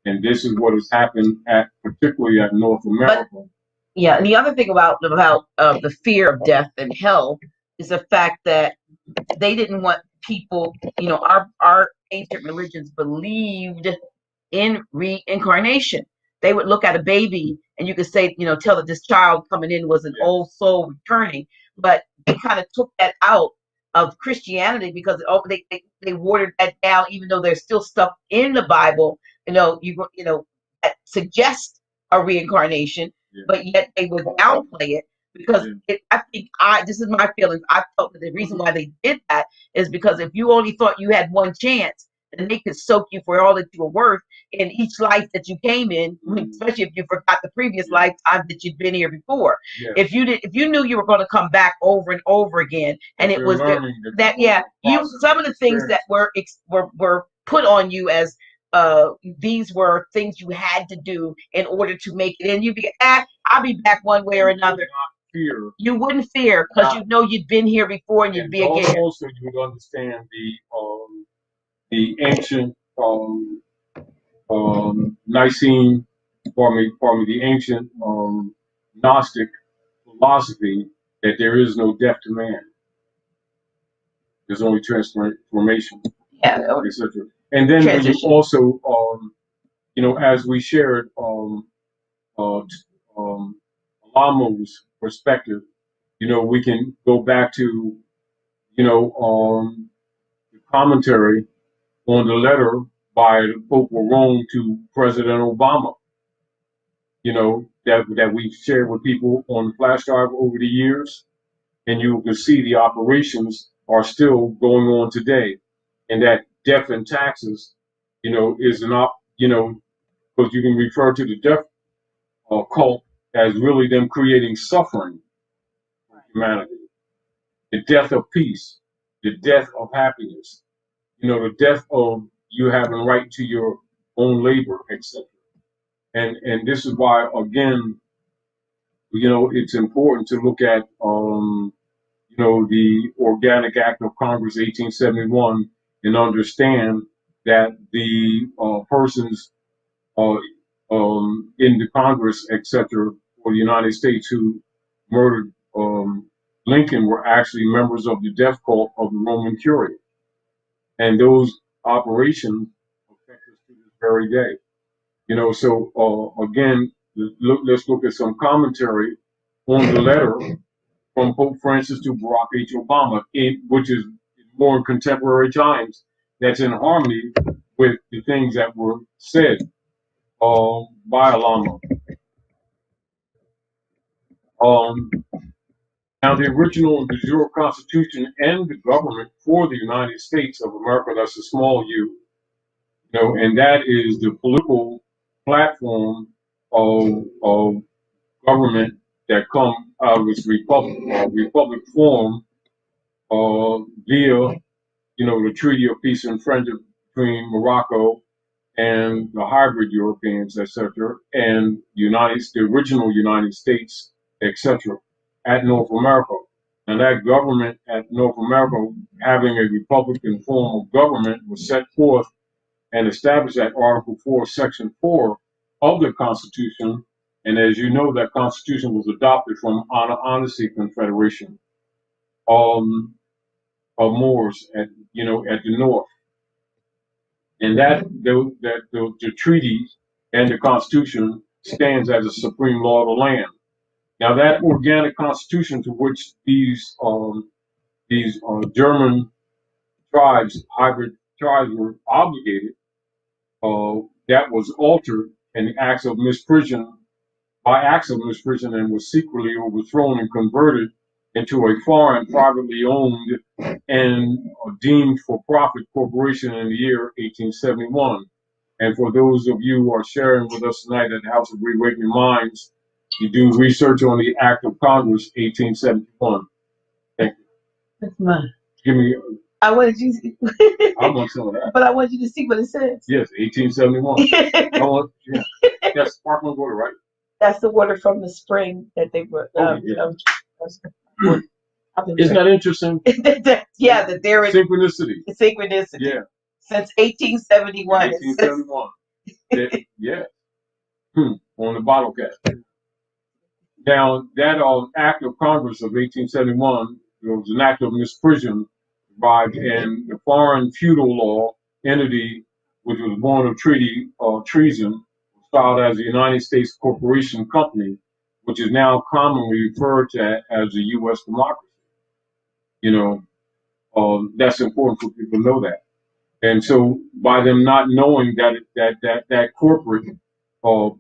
And this is what has happened particularly at North America. But yeah, and the other thing about the fear of death and hell is the fact that they didn't want people. Our ancient religions believed in reincarnation. They would look at a baby and you could say, tell that this child coming in was an old soul returning, but they kind of took that out of Christianity because they watered that down, even though there's still stuff in the Bible, that suggests a reincarnation, but yet they would downplay it because this is my feelings. I felt that the reason why they did that is because if you only thought you had one chance, and they could soak you for all that you were worth in each life that you came in, especially if you forgot the previous lifetime that you'd been here before. If you knew you were going to come back over and over again, and it was some of the things that were put on you as these were things you had to do in order to make it, and you'd be I'll be back one way or another. Fear. You wouldn't fear because you know you'd been here before, and you'd be again. Also, you would understand the ancient Nicene, the ancient Gnostic philosophy that there is no death to man. There's only transformation. Yeah. Etc. And then when you also, as we shared, Alamo's perspective, we can go back to, the commentary on the letter by the Pope of Rome to President Obama, that we've shared with people on the flash drive over the years. And you can see the operations are still going on today. And that death and taxes, is because you can refer to the death cult as really them creating suffering for humanity. The death of peace, the death of happiness, the death of you having right to your own labor, etc. And this is why, again, it's important to look at, the Organic Act of Congress 1871 and understand that the persons in the Congress, etc., for the United States who murdered Lincoln were actually members of the death cult of the Roman Curia. And those operations affect us to this very day. So again, let's look at some commentary on the letter from Pope Francis to Barack H. Obama, which is more in contemporary times, that's in harmony with the things that were said by Alamo. Now, the original de jure Constitution and the government for the United States of America, that's a small u, and that is the political platform of government that come out of this republic form via, the Treaty of Peace and Friendship between Morocco and the hybrid Europeans, etc., and the original United States, etc., at North America. And that government at North America, having a Republican form of government, was set forth and established at Article 4, Section 4 of the Constitution. And as you know, that Constitution was adopted from Annecy Confederation of Moors at the north. And the treaty and the Constitution stands as a supreme law of the land. Now, that organic Constitution to which these German tribes, hybrid tribes, were obligated, that was altered and acts of misprision and was secretly overthrown and converted into a foreign, privately owned, and deemed for-profit corporation in the year 1871. And for those of you who are sharing with us tonight at the House of Reawakening Minds, you do research on the Act of Congress 1871. Thank you. That's mine. Give me. I wanted you to. I want some of that. But I want you to see what it says. Yes, 1871. That's sparkling water, right? That's the water from the spring that they were. Isn't that interesting? Yeah, that there is synchronicity. Synchronicity. Yeah. Since 1871. 1871. Yeah, on the bottle cap. Now, that Act of Congress of 1871 was an act of misprision by and the foreign feudal law entity, which was born of treaty treason, was filed as the United States Corporation Company, which is now commonly referred to as the U.S. democracy. You know, that's important for people to know that. And so, by them not knowing that corporate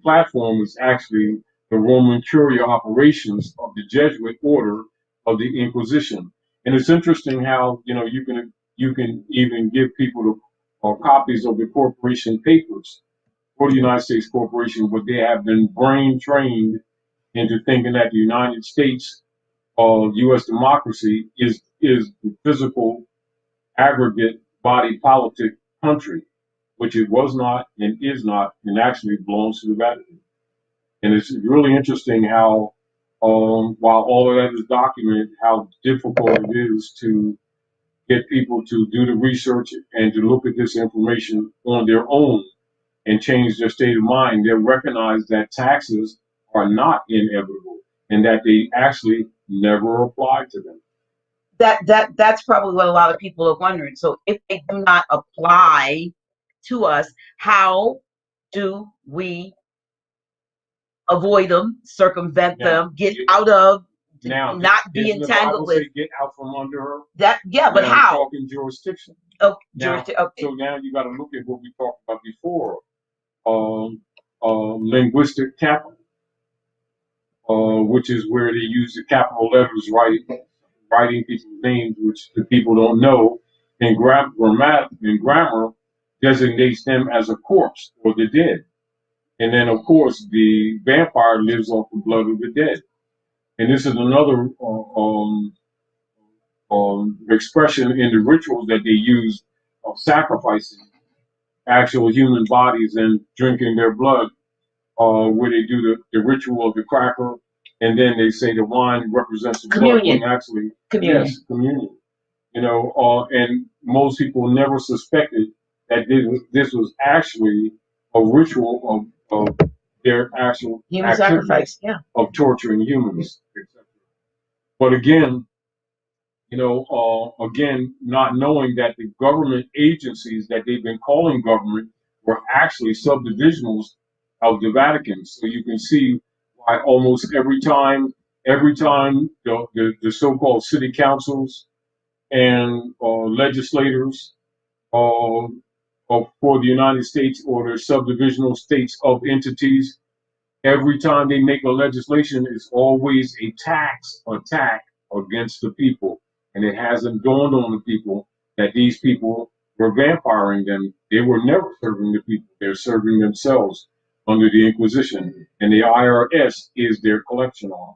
platform is actually the Roman Curia operations of the Jesuit order of the Inquisition. And it's interesting how you can even give people copies of the corporation papers for the United States Corporation, but they have been brain trained into thinking that the United States U.S. democracy is the physical aggregate body politic country, which it was not and is not, and actually belongs to the Vatican. And it's really interesting how, while all of that is documented, how difficult it is to get people to do the research and to look at this information on their own and change their state of mind. They recognize that taxes are not inevitable and that they actually never apply to them. That's probably what a lot of people are wondering. So if they do not apply to us, how do we avoid them, circumvent them, get out of, not be entangled with? Get out from under her. That, yeah, but now how? I'm talking jurisdiction. Oh, jurisdiction. Okay. So now you got to look at what we talked about before. Linguistic capital, which is where they use the capital letters writing people's names, which the people don't know, and grammar designates them as a corpse or the dead. And then, of course, the vampire lives off the blood of the dead. And this is another expression in the rituals that they use of sacrificing actual human bodies and drinking their blood, where they do the ritual of the cracker, and then they say the wine represents the communion. Blood, actually, communion. Yes, communion. And most people never suspected that this was actually a ritual of their actual human sacrifice, yeah, of torturing humans. But again, not knowing that the government agencies that they've been calling government were actually subdivisionals of the Vatican. So you can see why almost every time the so-called city councils and legislators for the United States or their subdivisional states of entities, every time they make a legislation, it's always a tax attack against the people. And it hasn't dawned on the people that these people were vampiring them. They were never serving the people. They're serving themselves under the Inquisition. And the IRS is their collection arm.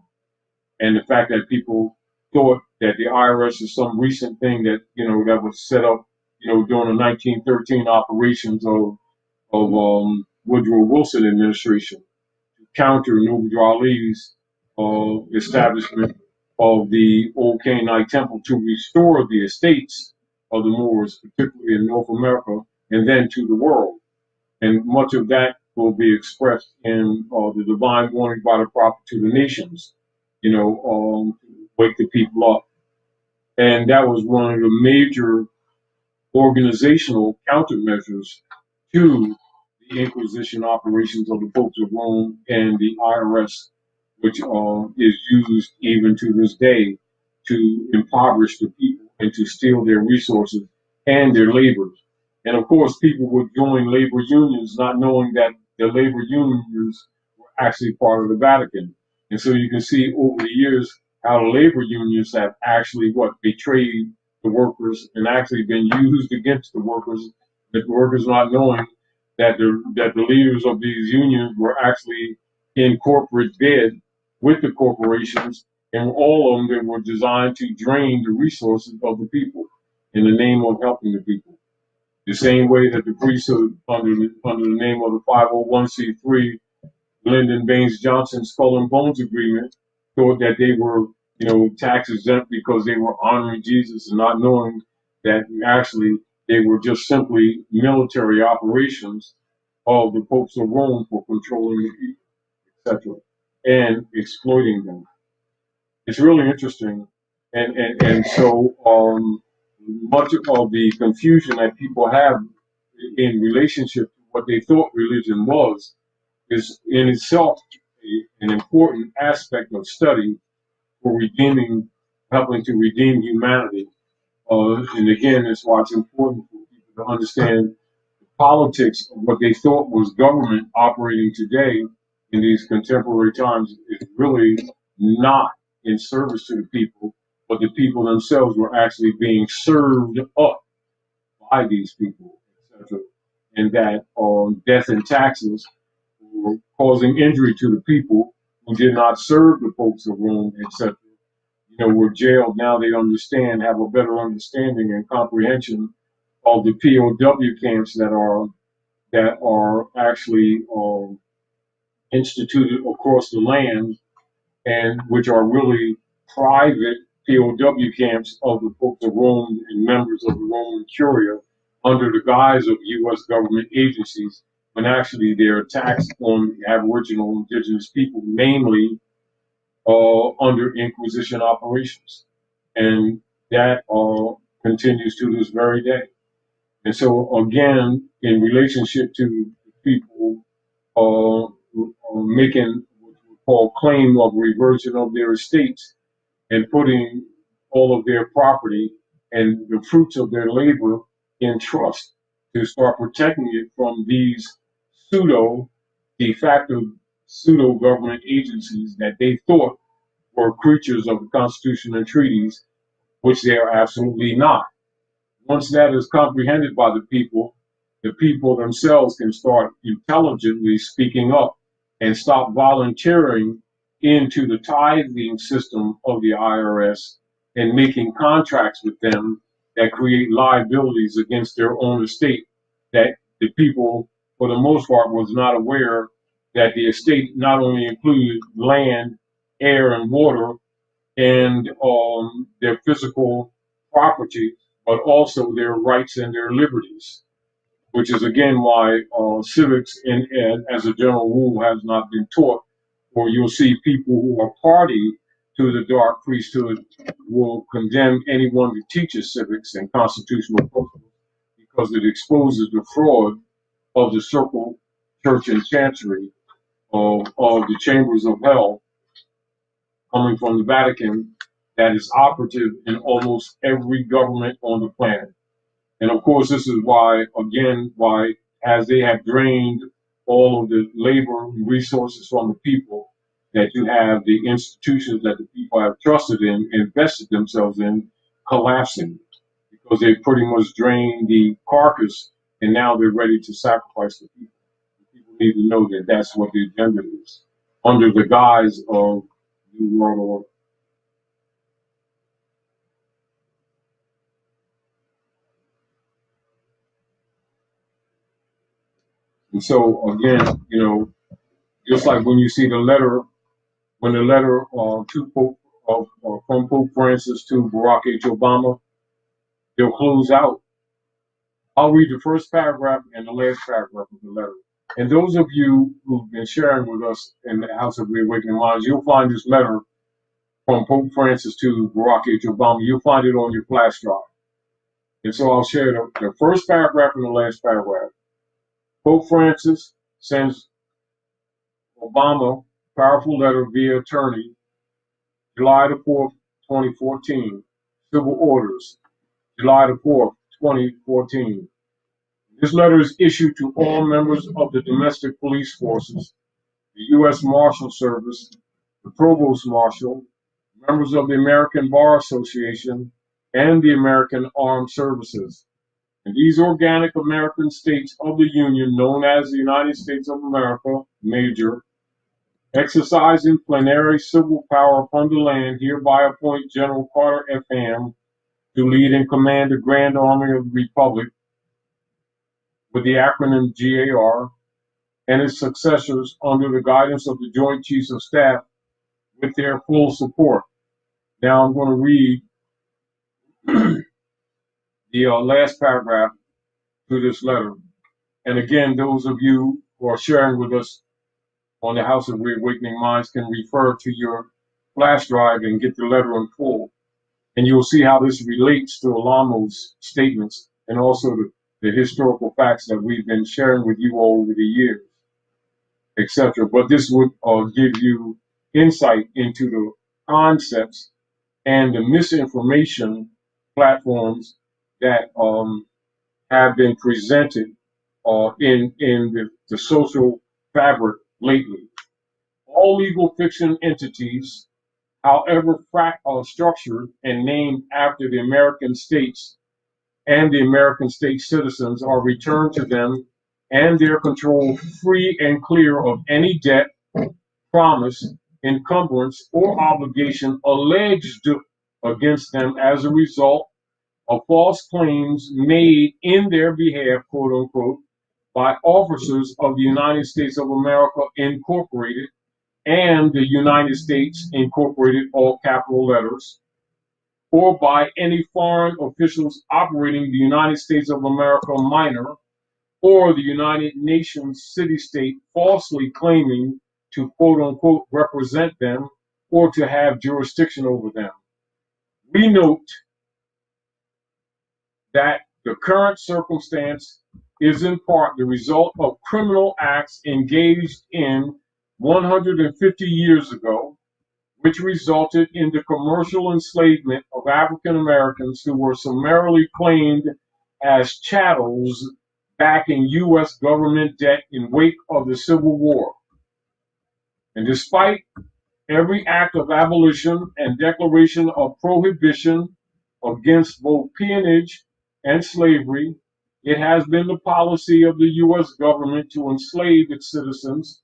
And the fact that people thought that the IRS is some recent thing that was set up, during the 1913 operations of Woodrow Wilson administration to counter Noble Ali's establishment of the Old Canaanite Temple to restore the estates of the Moors, particularly in North America, and then to the world. And much of that will be expressed in the divine warning by the prophet to the nations, wake the people up. And that was one of the major organizational countermeasures to the Inquisition operations of the Popes of Rome and the IRS, which is used even to this day to impoverish the people and to steal their resources and their labors. And of course, people would join labor unions not knowing that the labor unions were actually part of the Vatican. And so you can see over the years how the labor unions have actually betrayed the workers and actually been used against the workers, the workers not knowing that the leaders of these unions were actually in corporate bed with the corporations, and all of them were designed to drain the resources of the people in the name of helping the people. The same way that the priesthood, under the name of the 501c3 Lyndon Baines Johnson Skull and Bones Agreement, thought that they were, tax exempt because they were honoring Jesus and not knowing that actually they were just simply military operations of the popes of Rome for controlling the people, etc., and exploiting them. It's really interesting, and so much of the confusion that people have in relationship to what they thought religion was is in itself an important aspect of study for redeeming, helping to redeem humanity. And again, it's why it's important for people to understand the politics of what they thought was government operating today in these contemporary times is really not in service to the people, but the people themselves were actually being served up by these people, etc. And that death and taxes were causing injury to the people who did not serve the popes of Rome, etc. Were jailed. Now they understand, have a better understanding and comprehension of the POW camps that are actually instituted across the land, and which are really private POW camps of the Popes of Rome and members of the Roman Curia under the guise of U.S. government agencies, when actually they're attacks on Aboriginal indigenous people, mainly under Inquisition operations. And that continues to this very day. And so, again, in relationship to people making what we call claim of reversion of their estates and putting all of their property and the fruits of their labor in trust to start protecting it from these pseudo, de facto pseudo government agencies that they thought were creatures of the Constitution and treaties, which they are absolutely not. Once that is comprehended by the people themselves can start intelligently speaking up and stop volunteering into the tithing system of the IRS and making contracts with them that create liabilities against their own estate that the people, for the most part, was not aware that the estate not only included land, air, and water, and their physical property, but also their rights and their liberties, which is again why civics in ed, as a general rule, has not been taught. Or you'll see people who are party to the dark priesthood will condemn anyone who teaches civics and constitutional principles because it exposes the fraud of the circle, church, and chancery of the chambers of hell coming from the Vatican that is operative in almost every government on the planet. And of course, this is why, again, why as they have drained all of the labor and resources from the people, that you have the institutions that the people have trusted in, invested themselves in, collapsing because they pretty much drained the carcass and now they're ready to sacrifice the people. People need to know that that's what the agenda is under the guise of New World Order. And so again, just like when you see the letter, when the letter to Pope from Pope Francis to Barack H. Obama, they'll close out. I'll read the first paragraph and the last paragraph of the letter. And those of you who've been sharing with us in the House of Reawakening Minds, you'll find this letter from Pope Francis to Barack H. Obama. You'll find it on your flash drive. And so I'll share the first paragraph and the last paragraph. Pope Francis sends Obama powerful letter via attorney, July the 4th, 2014. Civil orders, July the 4th, 2014. This letter is issued to all members of the domestic police forces, the U.S. Marshal Service, the Provost Marshal, members of the American Bar Association, and the American Armed Services. And these organic American states of the Union, known as the United States of America, Major, exercising plenary civil power upon the land, hereby appoint General Carter F. Ham to lead and command the Grand Army of the Republic, with the acronym GAR, and its successors under the guidance of the Joint Chiefs of Staff with their full support. Now I'm going to read the last paragraph to this letter. And again, those of you who are sharing with us on the House of Reawakening Minds can refer to your flash drive and get the letter in full. And you'll see how this relates to Alamo's statements and also the historical facts that we've been sharing with you all over the years, etc. But this would give you insight into the concepts and the misinformation platforms that have been presented in the social fabric lately. All legal fiction entities, however structured and named after the American states and the American state citizens, are returned to them and their control free and clear of any debt, promise, encumbrance, or obligation alleged against them as a result of false claims made in their behalf, quote unquote, by officers of the United States of America Incorporated and the United States Incorporated, all capital letters, or by any foreign officials operating the United States of America minor or the United Nations city-state falsely claiming to quote unquote represent them or to have jurisdiction over them. We note that the current circumstance is in part the result of criminal acts engaged in 150 years ago, which resulted in the commercial enslavement of African Americans who were summarily claimed as chattels back in U.S. government debt in wake of the Civil War. And despite every act of abolition and declaration of prohibition against both peonage and slavery, it has been the policy of the U.S. government to enslave its citizens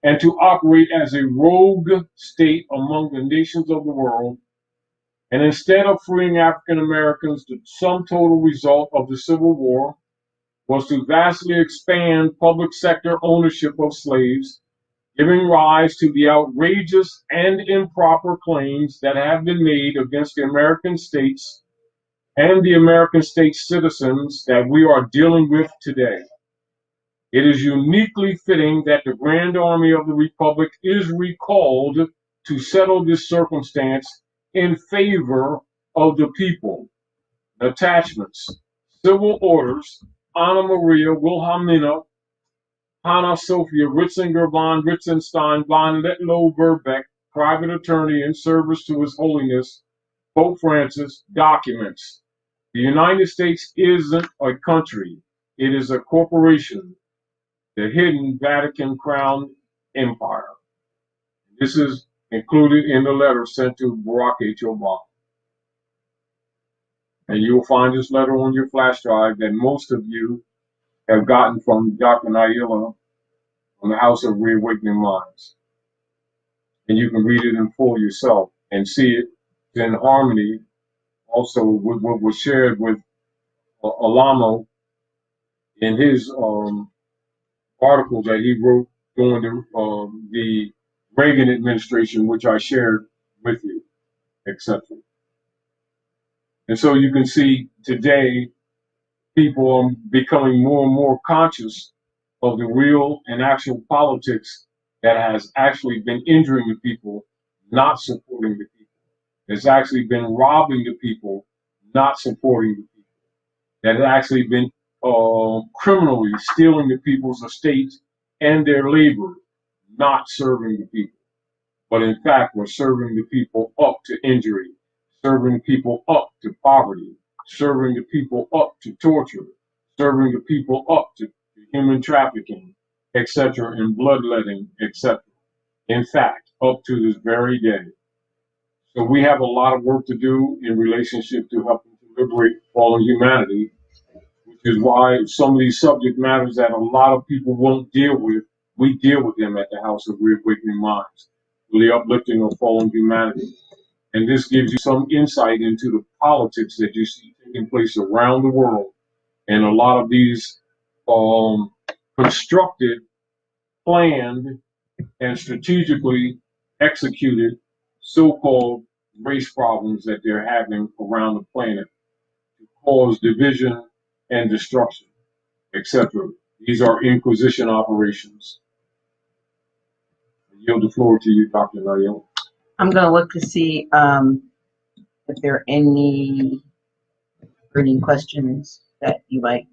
and to operate as a rogue state among the nations of the world. And instead of freeing African Americans, the sum total result of the Civil War was to vastly expand public sector ownership of slaves, giving rise to the outrageous and improper claims that have been made against the American states and the American state citizens that we are dealing with today. It is uniquely fitting that the Grand Army of the Republic is recalled to settle this circumstance in favor of the people. Attachments: Civil Orders, Anna Maria Wilhelmina Hanna Sophia Ritzinger von Ritzenstein von Letlow Verbeck, private attorney in service to His Holiness Pope Francis. Documents: The United States isn't a country, it is a corporation, the hidden Vatican Crown Empire. This is included in the letter sent to Barack H. Obama. And you will find this letter on your flash drive that most of you have gotten from Dr. Naila on the House of Reawakening Minds. And you can read it in full yourself and see it in harmony also with what was shared with Alamo in his article that he wrote during the Reagan administration, which I shared with you, etc. And so you can see today people are becoming more and more conscious of the real and actual politics that has actually been injuring the people, not supporting the people. It's actually been robbing the people, not supporting the people. That has actually been criminally stealing the people's estates and their labor, not serving the people. But in fact, we're serving the people up to injury, serving people up to poverty, serving the people up to torture, serving the people up to human trafficking, etc., and bloodletting, etc. In fact, up to this very day. So we have a lot of work to do in relationship to helping to liberate fallen humanity, which is why some of these subject matters that a lot of people won't deal with, we deal with them at the House of Reawakening Minds, with the uplifting of fallen humanity. And this gives you some insight into the politics that you see taking place around the world. And a lot of these constructed, planned, and strategically executed so-called race problems that they're having around the planet to cause division and destruction, etc. These are Inquisition operations. I yield the floor to you, Dr. Nayo. I'm going to look to see if there are any burning questions that you like.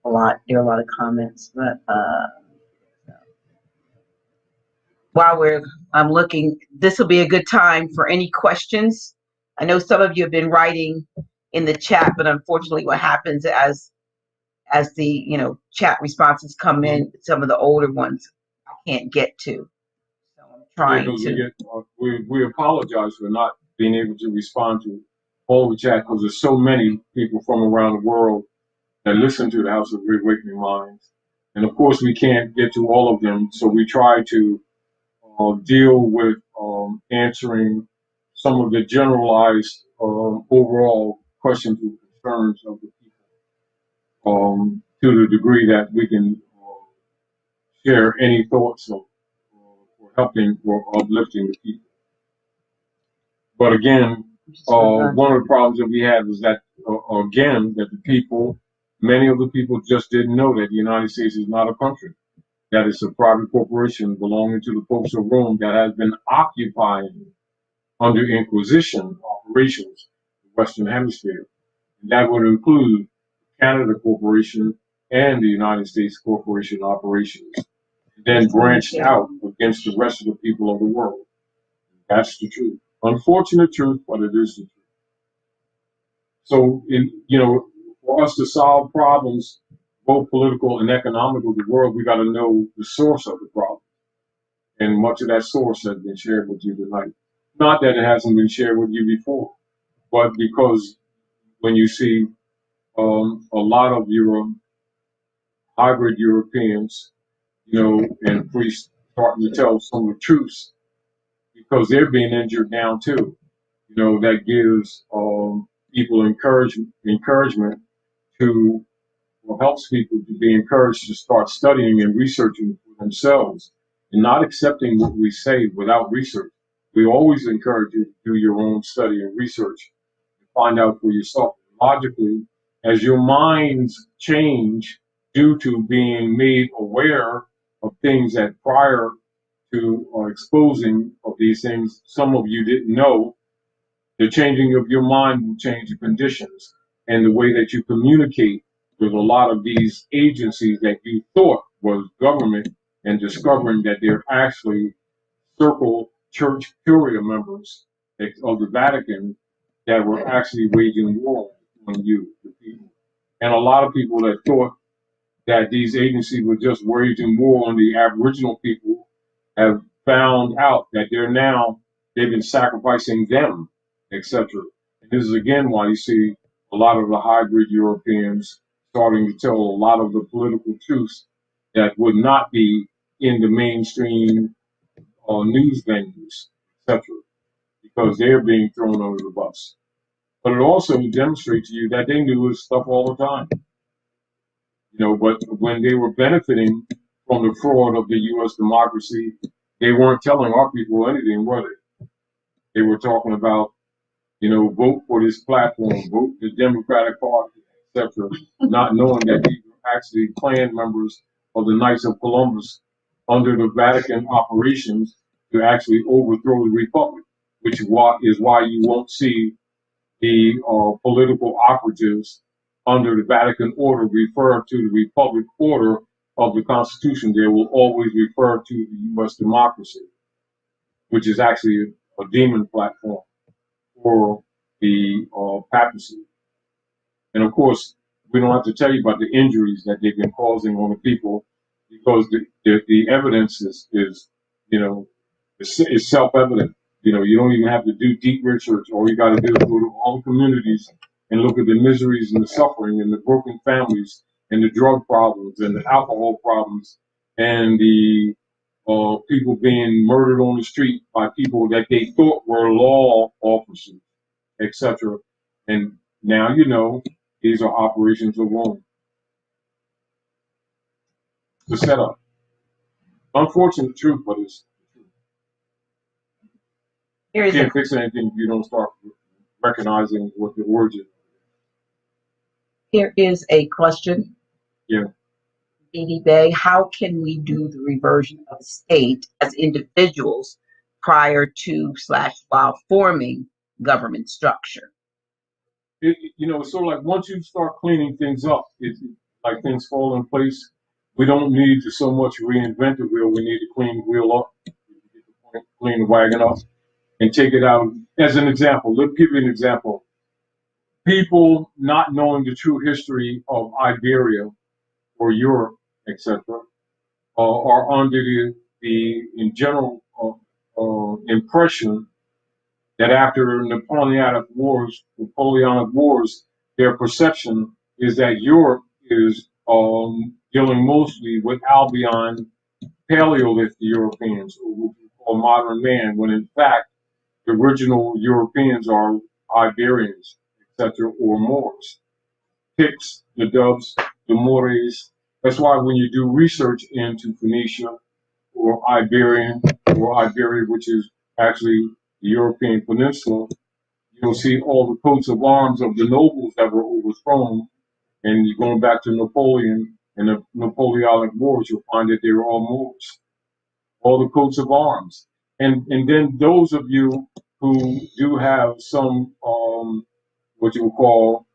There are a lot of comments, but while I'm looking, this will be a good time for any questions. I know some of you have been writing in the chat, but unfortunately, what happens as the chat responses come in, some of the older ones I can't get to. So I'm trying to. We apologize for not being able to respond to all the chat because there's so many people from around the world that listen to the House of Reawakening Minds. And of course, we can't get to all of them, so we try to deal with answering some of the generalized overall questions and concerns of the people to the degree that we can share any thoughts of for helping or uplifting the people. But again, one of the problems that we have is that, again, that many of the people just didn't know that the United States is not a country. That it's a private corporation belonging to the folks of Rome that has been occupying under Inquisition operations in the Western Hemisphere. And that would include Canada Corporation and the United States Corporation operations, then branched out against the rest of the people of the world. That's the truth. Unfortunate truth, but it is the truth. So, for us to solve problems, both political and economic of the world, we got to know the source of the problem. And much of that source has been shared with you tonight. Not that it hasn't been shared with you before, but because when you see a lot of your hybrid Europeans, and priests starting to tell some of the truths, because they're being injured now too. That gives people encouragement to, or helps people to be encouraged to start studying and researching for themselves and not accepting what we say without research. We always encourage you to do your own study and research and find out for yourself. Logically, as your minds change due to being made aware of things that prior to exposing of these things, some of you didn't know, the changing of your mind will change the conditions and the way that you communicate with a lot of these agencies that you thought was government, and discovering that they're actually circle church curia members of the Vatican that were actually waging war on you, the people. And a lot of people that thought that these agencies were just waging war on the Aboriginal people have found out that they've been sacrificing them, etc. And this is again why you see a lot of the hybrid Europeans starting to tell a lot of the political truths that would not be in the mainstream news venues, etc., because they're being thrown under the bus. But it also demonstrates to you that they knew this stuff all the time. But when they were benefiting from the fraud of the U.S. democracy, they weren't telling our people anything, were they? They were talking about, vote for this platform, vote the Democratic Party, etc., not knowing that these were actually Klan members of the Knights of Columbus under the Vatican operations to actually overthrow the Republic, which is why you won't see the political operatives under the Vatican order refer to the Republic order of the Constitution. They will always refer to the U.S. democracy, which is actually a demon platform for the papacy. And of course, we don't have to tell you about the injuries that they've been causing on the people, because the evidence is self-evident. You don't even have to do deep research. All you got to do is go to all the communities and look at the miseries and the suffering and the broken families and the drug problems and the alcohol problems and the people being murdered on the street by people that they thought were law officers, etc. And now these are operations of Rome. The setup. Unfortunate truth, but it's you can't fix anything if you don't start recognizing what the origin. Here is a question. Yeah. Edie Bay, how can we do the reversion of the state as individuals prior to slash while forming government structure? It's sort of like once you start cleaning things up, like things fall in place. We don't need to so much reinvent the wheel. We need to clean the wheel up, clean the wagon up, and take it out. As an example, let me give you an example. People not knowing the true history of Iberia or Europe, etc., are under the in general impression that after Napoleonic Wars, their perception is that Europe is dealing mostly with Albion Paleolithic Europeans, or what we call modern man, when in fact the original Europeans are Iberians, etc., or Moors, Picts, the Dubs, the Moors. That's why when you do research into Phoenicia or Iberia, which is actually the European peninsula, you'll see all the coats of arms of the nobles that were overthrown. And you're going back to Napoleon and the Napoleonic Wars, you'll find that they were all Moors, all the coats of arms. And then those of you who do have some what you would call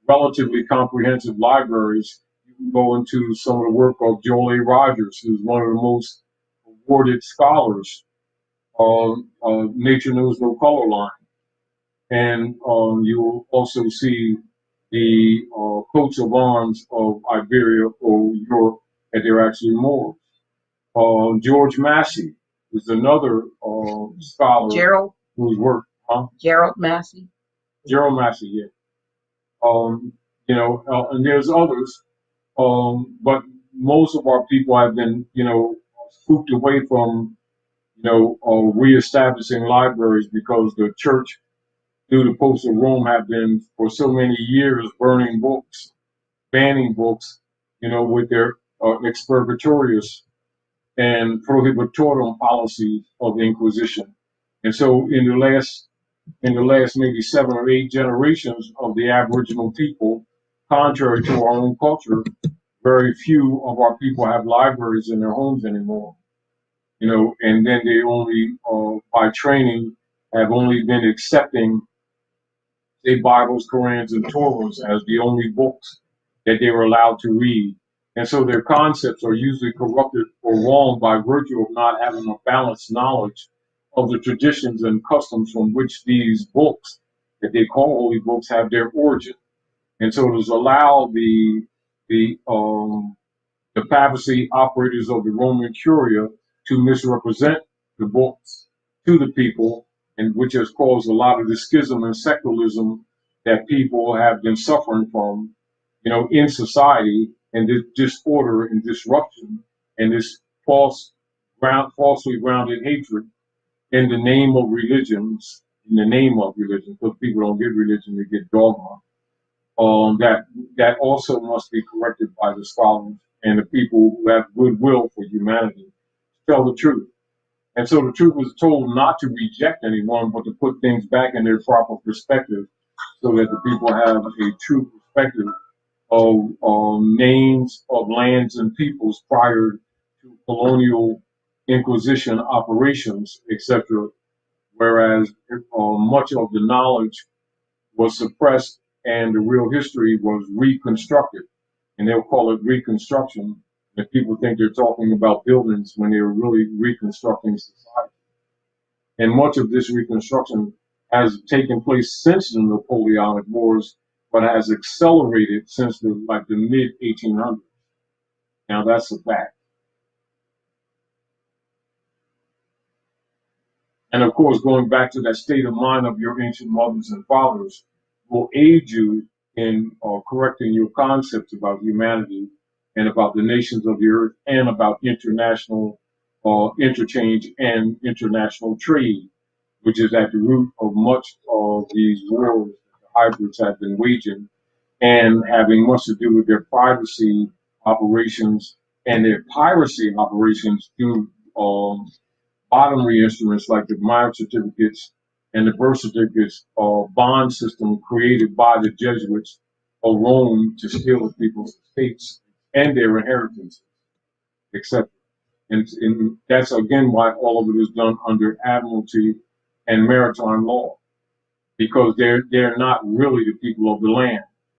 relatively comprehensive libraries, you can go into some of the work of Joel A. Rogers, who's one of the most awarded scholars of Nature Knows No Color Line. And you will also see the coats of arms of Iberia or Europe, and they're actually Moors. George Massey is another scholar Gerald whose work, Gerald Massey. Gerald Massey, yeah. And there's others, but most of our people have been, spooked away from, reestablishing libraries because the church, through the popes of Rome, have been for so many years burning books, banning books, with their expurgatorius and prohibitorum policy of the Inquisition. And so in the last maybe 7 or 8 generations of the Aboriginal people, contrary to our own culture, very few of our people have libraries in their homes anymore. And then they only, by training, have only been accepting, say, Bibles, Korans, and Torahs as the only books that they were allowed to read. And so their concepts are usually corrupted or wrong by virtue of not having a balanced knowledge of the traditions and customs from which these books, that they call holy books, have their origin. And so it has allowed the papacy operators of the Roman Curia to misrepresent the books to the people, and which has caused a lot of the schism and secularism that people have been suffering from, in society, and this disorder and disruption and this falsely grounded hatred in the name of religions, because people don't get religion, they get dogma. That also must be corrected by the scholars and the people who have goodwill for humanity to tell the truth. And so the truth was told not to reject anyone, but to put things back in their proper perspective so that the people have a true perspective of names of lands and peoples prior to colonial inquisition operations, etc. Whereas much of the knowledge was suppressed and the real history was reconstructed. And they'll call it reconstruction. And people think they're talking about buildings when they're really reconstructing society. And much of this reconstruction has taken place since the Napoleonic Wars, but has accelerated since the mid 1800s. Now that's a fact. And of course, going back to that state of mind of your ancient mothers and fathers will aid you in correcting your concepts about humanity and about the nations of the earth and about international interchange and international trade, which is at the root of much of these wars that the hybrids have been waging and having much to do with their privacy operations and their piracy operations through bottomry instruments like the marriage certificates and the birth certificates bond system created by the Jesuits of Rome to steal the people's estates. and their inheritances, etc. And that's again why all of it is done under admiralty and maritime law, because they're not really the people of the land.